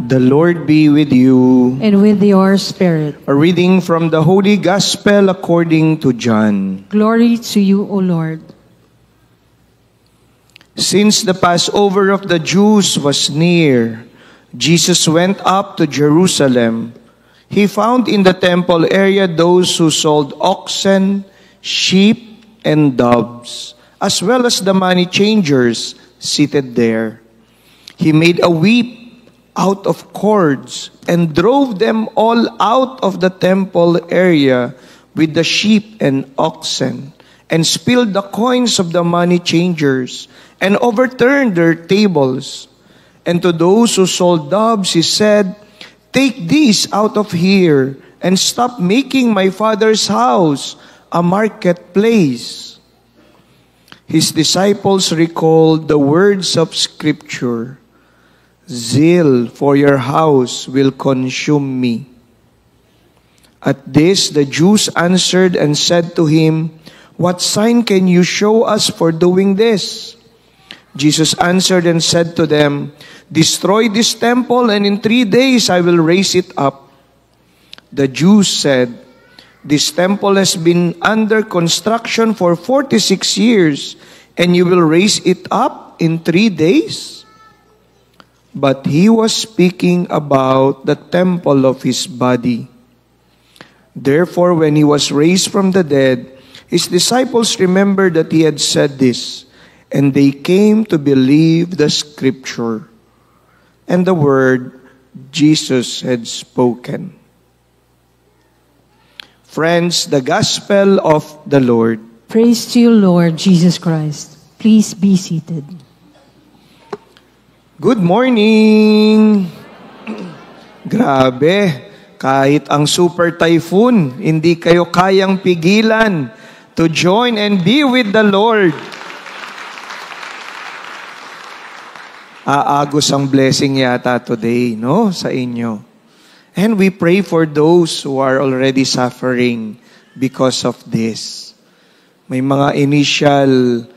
The Lord be with you. And with your spirit. A reading from the Holy Gospel according to John. Glory to you, O Lord. Since the Passover of the Jews was near, Jesus went up to Jerusalem. He found in the temple area those who sold oxen, sheep, and doves, as well as the money changers seated there. He made a whip out of cords and drove them all out of the temple area with the sheep and oxen, and spilled the coins of the money changers and overturned their tables. And to those who sold doves, he said, "Take these out of here and stop making my Father's house a marketplace." His disciples recalled the words of Scripture, "Zeal for your house will consume me." At this, the Jews answered and said to him, "What sign can you show us for doing this?" Jesus answered and said to them, "Destroy this temple, and in 3 days I will raise it up." The Jews said, "This temple has been under construction for 46 years, and you will raise it up in 3 days?" But he was speaking about the temple of his body. Therefore, when he was raised from the dead, his disciples remembered that he had said this, and they came to believe the Scripture and the word Jesus had spoken. Friends, the Gospel of the Lord. Praise to you, Lord Jesus Christ. Please be seated. Good morning! Grabe, kahit ang super typhoon, hindi kayo kayang pigilan to join and be with the Lord. Aagos ang blessing yata today, no, sa inyo. And we pray for those who are already suffering because of this. May mga initial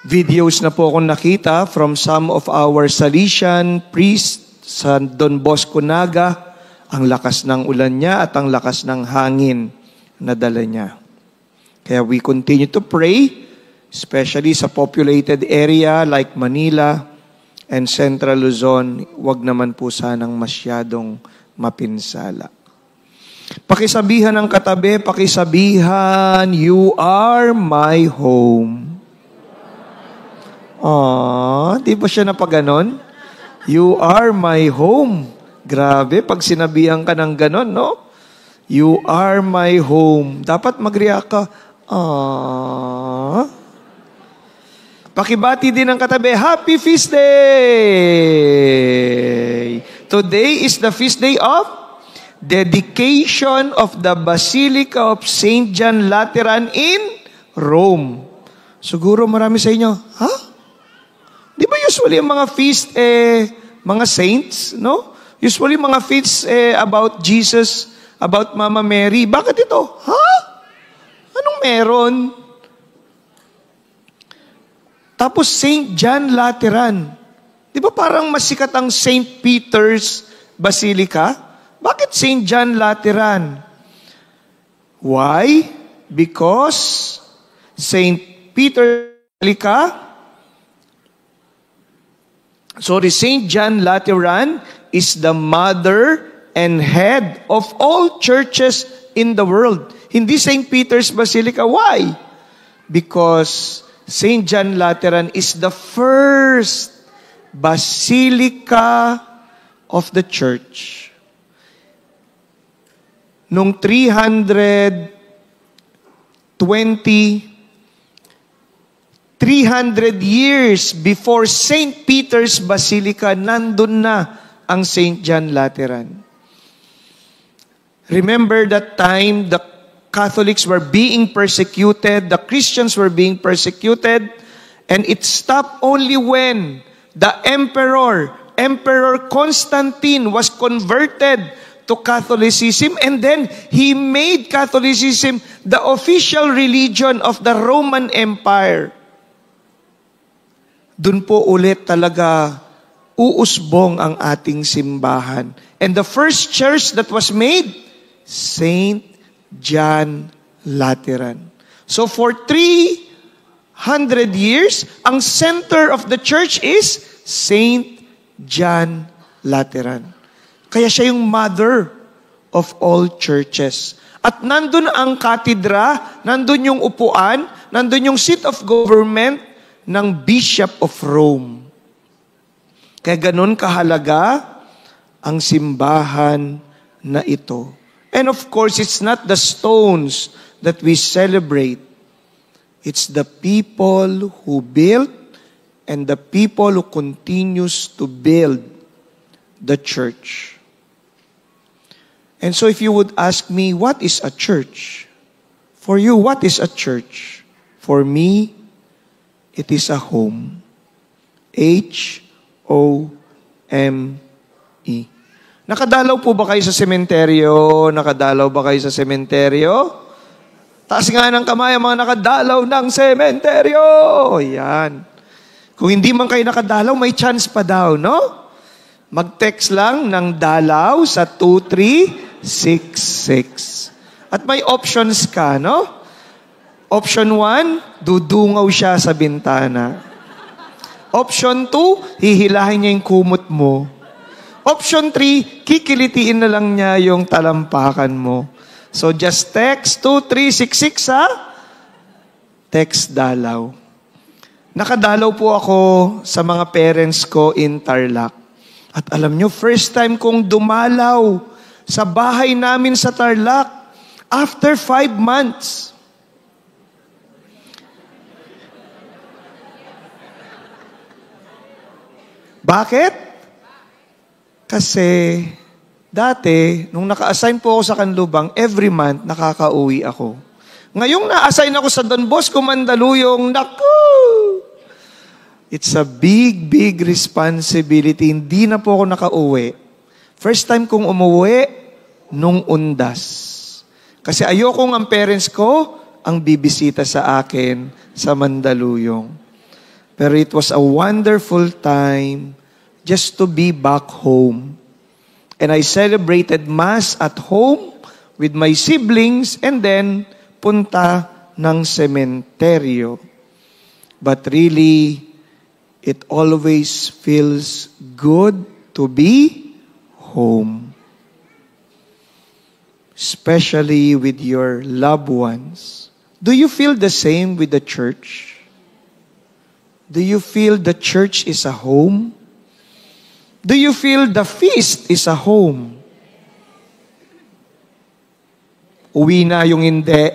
videos na po akong nakita from some of our Salesian priests sa Don Bosco Naga. Ang lakas ng ulan niya at ang lakas ng hangin na dala niya. Kaya we continue to pray, especially sa populated area like Manila and Central Luzon. Huwag naman po sanang masyadong mapinsala. Pakisabihan ng katabi, pakisabihan, "You are my home." Di ba siya napaganon? "You are my home." Grabe, pag sinabihan ka ng ganon, no? "You are my home." Dapat mag-react ka, Pakibati din ang katabi, "Happy Feast Day!" Today is the feast day of dedication of the Basilica of St. John Lateran in Rome. Siguro marami sa inyo, Di ba usually ang mga feast, mga saints, no? Usually mga feasts about Jesus, about Mama Mary. Bakit ito? Anong meron? Tapos St. John Lateran. Di ba parang masikat ang St. Peter's Basilica? Bakit St. John Lateran? Why? Because St. Peter's Basilica, St. John Lateran is the mother and head of all churches in the world. Hindi St. Peter's Basilica. Why? Because St. John Lateran is the first basilica of the church. Noong 300 years before St. Peter's Basilica, nandun na ang St. John Lateran. Remember that time the Catholics were being persecuted, the Christians were being persecuted, and it stopped only when the Emperor Constantine was converted to Catholicism, and then he made Catholicism the official religion of the Roman Empire. Doon po ulit talaga uusbong ang ating simbahan. And the first church that was made, Saint John Lateran. So for 300 years, ang center of the church is Saint John Lateran. Kaya siya yung mother of all churches. At nandun ang katedra, nandun yung upuan, nandun yung seat of government ng Bishop of Rome. Kaya ganun kahalaga ang simbahan na ito. And of course, it's not the stones that we celebrate. It's the people who built and the people who continues to build the church. And so if you would ask me, what is a church? For you, what is a church? For me, it is a home. H-O-M-E. Nakadalaw po ba kayo sa sementeryo? Nakadalaw ba kayo sa sementeryo? Taas nga ng kamay ang mga nakadalaw ng sementeryo. Yan. Kung hindi man kayo nakadalaw, may chance pa daw, no? Mag-text lang ng dalaw sa 2366. At may options ka, no? Option 1, dudungaw siya sa bintana. Option 2, hihilahin niya yung kumot mo. Option 3, kikilitiin na lang niya yung talampakan mo. So just text 2366 ha? Text dalaw. Nakadalaw po ako sa mga parents ko in Tarlac. At alam nyo, first time kong dumalaw sa bahay namin sa Tarlac after 5 months. Bakit? Kasi dati, nung naka-assign po ako sa Canlubang, every month nakaka-uwi ako. Ngayong na-assign ako sa Don Bosco, Mandaluyong, naku! It's a big, big responsibility. Hindi na po ako nakauwi. First time kong umuwi, nung Undas. Kasi ayokong ang parents ko ang bibisita sa akin sa Mandaluyong. Pero it was a wonderful time just to be back home. And I celebrated Mass at home with my siblings and then punta ng sementeryo. But really, it always feels good to be home. Especially with your loved ones. Do you feel the same with the church? Do you feel the church is a home? Do you feel the feast is a home? Uwi na yung hindi.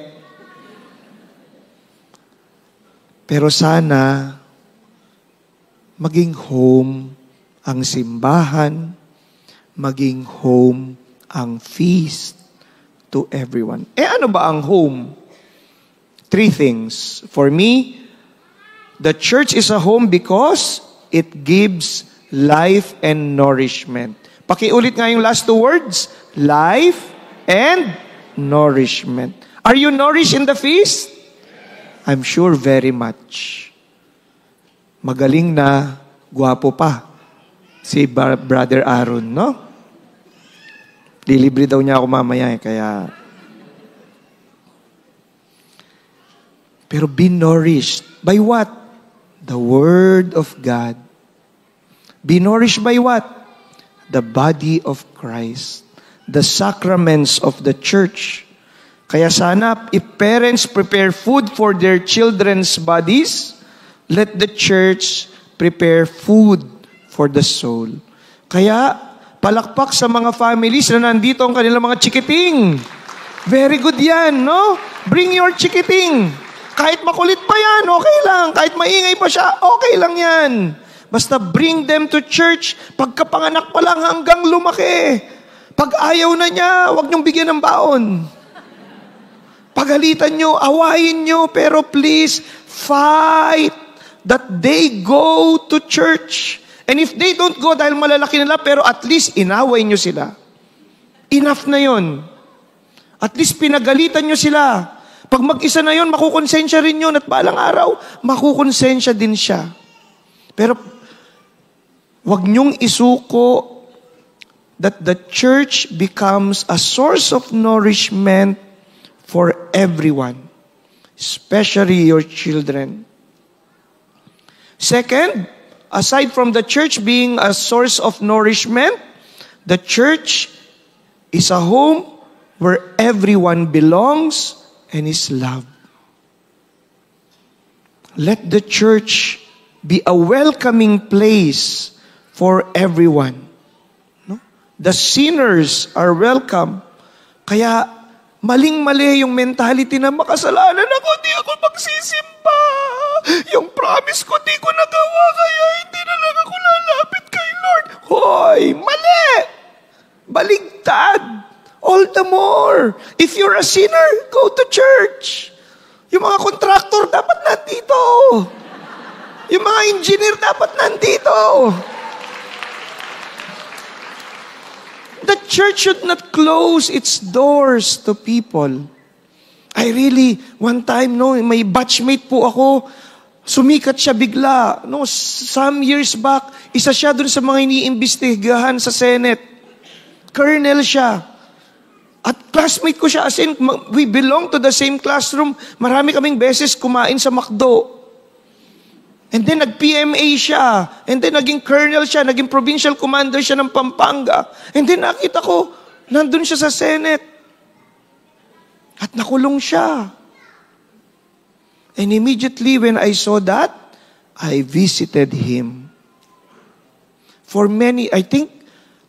Pero sana, maging home ang simbahan, maging home ang feast to everyone. Ano ba ang home? 3 things. For me, the church is a home because it gives life and nourishment. Pakiulit nga yung last 2 words. Life and nourishment. Are you nourished in the feast? I'm sure very much. Magaling na, gwapo pa. Si Brother Aaron, no? Lilibre daw niya ako mamaya kaya... Pero be nourished. By what? The Word of God. Be nourished by what? The body of Christ. The sacraments of the church. Kaya sana, if parents prepare food for their children's bodies, let the church prepare food for the soul. Kaya, palakpak sa mga families na nandito ang kanilang mga chikiting. Very good yan, no? Bring your chikiting. Kahit makulit pa yan, okay lang. Kahit maingay pa siya, okay lang yan. Basta bring them to church. Pagkapanganak pa lang hanggang lumaki. Pag ayaw na niya, huwag niyong bigyan ng baon. Pagalitan niyo, awayin niyo, pero please, fight that they go to church. And if they don't go dahil malalaki nila, pero at least inaway niyo sila. Enough na yon. At least pinagalitan niyo sila. Pag mag-isa na yon, makukonsensya rin yun. At balang araw, makukonsensya din siya. Pero Huwag niyong isuko that the church becomes a source of nourishment for everyone, especially your children. Second, aside from the church being a source of nourishment, the church is a home where everyone belongs and is loved. Let the church be a welcoming place for everyone. No? The sinners are welcome. Kaya maling-mali yung mentality na makasalanan ako, di ako magsisimba. Yung promise ko, di ko nagawa, kaya hindi na lang ako lalapit kay Lord. Hoy, mali! Baligtad! All the more. If you're a sinner, go to church. Yung mga contractor dapat nandito. Yung mga engineer dapat nandito. The church should not close its doors to people. I really, one time, may batchmate po ako, sumikat siya bigla. Some years back, isa siya dun sa mga iniimbestigahan sa Senate. Colonel siya. At classmate ko siya, as in, we belong to the same classroom. Marami kaming beses kumain sa McDo. And then nag-PMA siya. And then naging colonel siya, naging provincial commander siya ng Pampanga. And then nakita ko, nandun siya sa Senate. At nakulong siya. And immediately when I saw that, I visited him. For many, I think,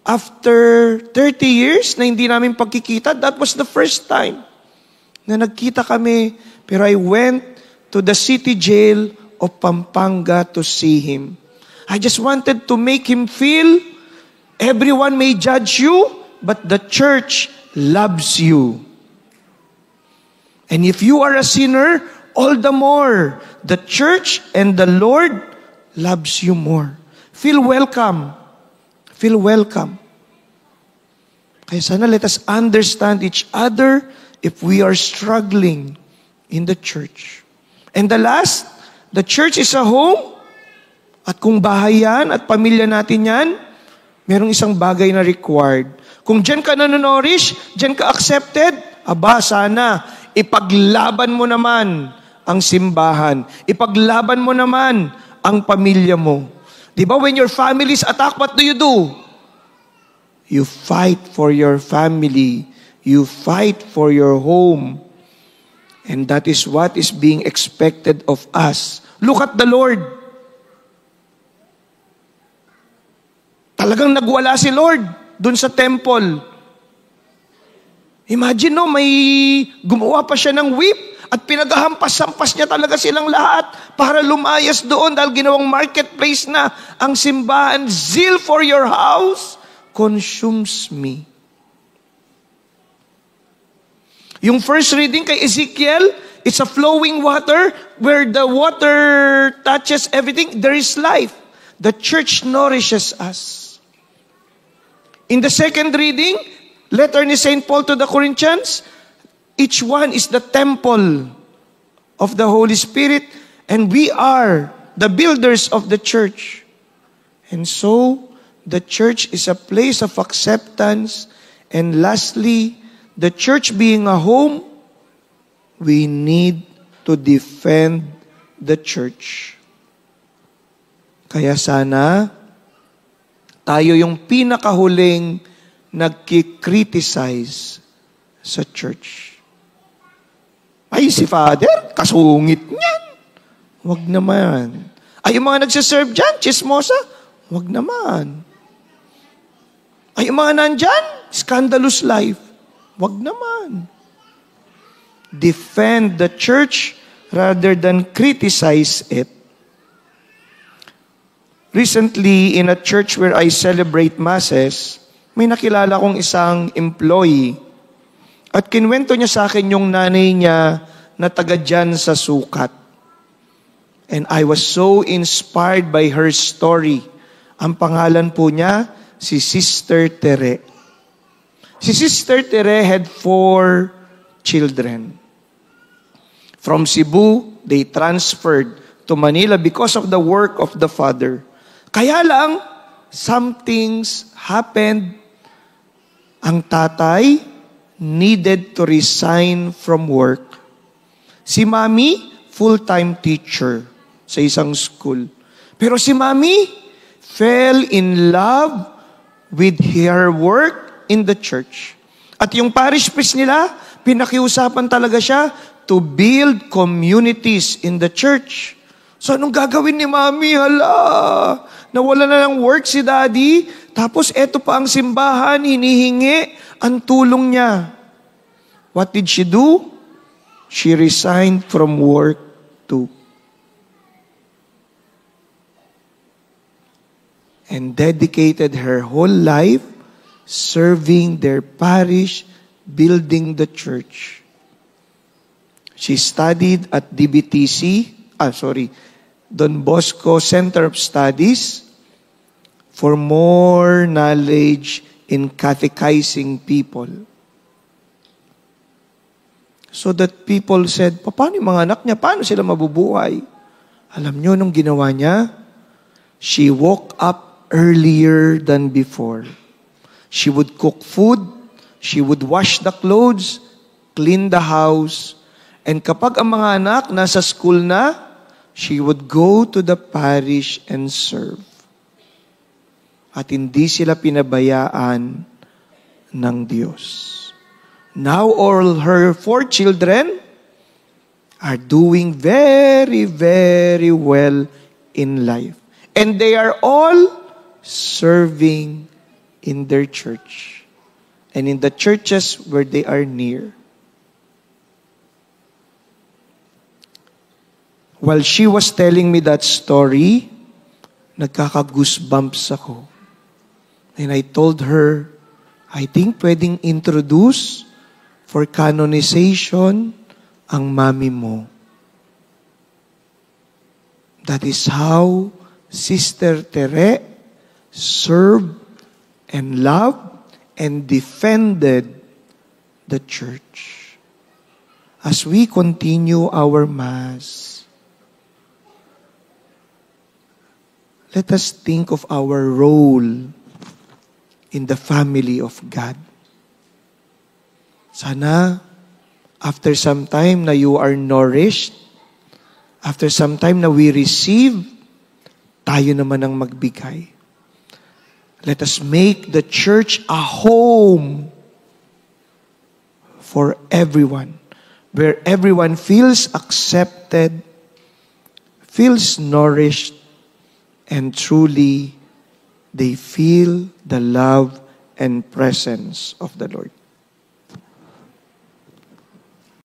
after 30 years na hindi namin pagkikita, that was the first time na nagkita kami. Pero I went to the city jail of Pampanga to see him. I just wanted to make him feel everyone may judge you, but the church loves you. And if you are a sinner, all the more, the church and the Lord loves you more. Feel welcome. Feel welcome. Kaya sana let us understand each other if we are struggling in the church. And the last, the church is a home. At kung bahay yan at pamilya natin yan, merong isang bagay na required. Kung dyan ka nanonorish, dyan ka accepted, aba sana, ipaglaban mo naman ang simbahan. Ipaglaban mo naman ang pamilya mo. Di ba when your family is attacked, what do? You fight for your family. You fight for your home. And that is what is being expected of us. Look at the Lord. Talagang nagwala si Lord dun sa temple. Imagine may gumawa pa siya ng whip at pinaghampas-hampas niya talaga silang lahat para lumayas doon dahil ginawang marketplace na ang simbahan. Zeal for your house consumes me. Yung first reading kay Ezekiel, it's a flowing water where the water touches everything. There is life. The church nourishes us. In the second reading, letter ni St. Paul to the Corinthians, each one is the temple of the Holy Spirit, and we are the builders of the church. And so, the church is a place of acceptance. And lastly, the church being a home, we need to defend the church. Kaya sana, tayo yung pinakahuling nagki-criticize sa church. Ay, si Father, kasungit niyan. Wag naman. Ay, yung mga nagsiserve dyan, chismosa, wag naman. Ay, yung mga nandyan, scandalous life. Wag naman. Defend the church rather than criticize it. Recently, in a church where I celebrate masses, may nakilala kong isang employee. At kinwento niya sa akin yung nanay niya na taga dyan sa Sukat. And I was so inspired by her story. Ang pangalan po niya, si Sister Tere. Si Sister Tere had 4 children. From Cebu, they transferred to Manila because of the work of the father. Kaya lang, some things happened. Ang tatay needed to resign from work. Si Mami, full-time teacher sa isang school. Pero si Mami fell in love with her work in the church. At yung parish priest nila, pinakiusapan talaga siya to build communities in the church. So, anong gagawin ni Mami? Hala, nawala na ng work si Daddy. Tapos, eto pa ang simbahan, hinihingi ang tulong niya. What did she do? She resigned from work too. And dedicated her whole life serving their parish, building the church. She studied at Don Bosco Center of Studies for more knowledge in catechizing people. So that people said, paano yung mga anak niya? Paano sila mabubuhay? Alam niyo nung ginawa niya? She woke up earlier than before. She would cook food, she would wash the clothes, clean the house, and kapag ang mga anak nasa school na, she would go to the parish and serve. At hindi sila pinabayaan ng Diyos. Now all her 4 children are doing very, very well in life. And they are all serving in their church and in the churches where they are near. While she was telling me that story, nagkaka-goosebumps ako. And I told her, I think pwedeng introduce for canonization ang mami mo. That is how Sister Tere served and loved and defended the church. As we continue our Mass, let us think of our role in the family of God. Sana, after some time na you are nourished, after some time na we receive, tayo naman ang magbigay. Let us make the church a home for everyone, where everyone feels accepted, feels nourished, and truly they feel the love and presence of the Lord.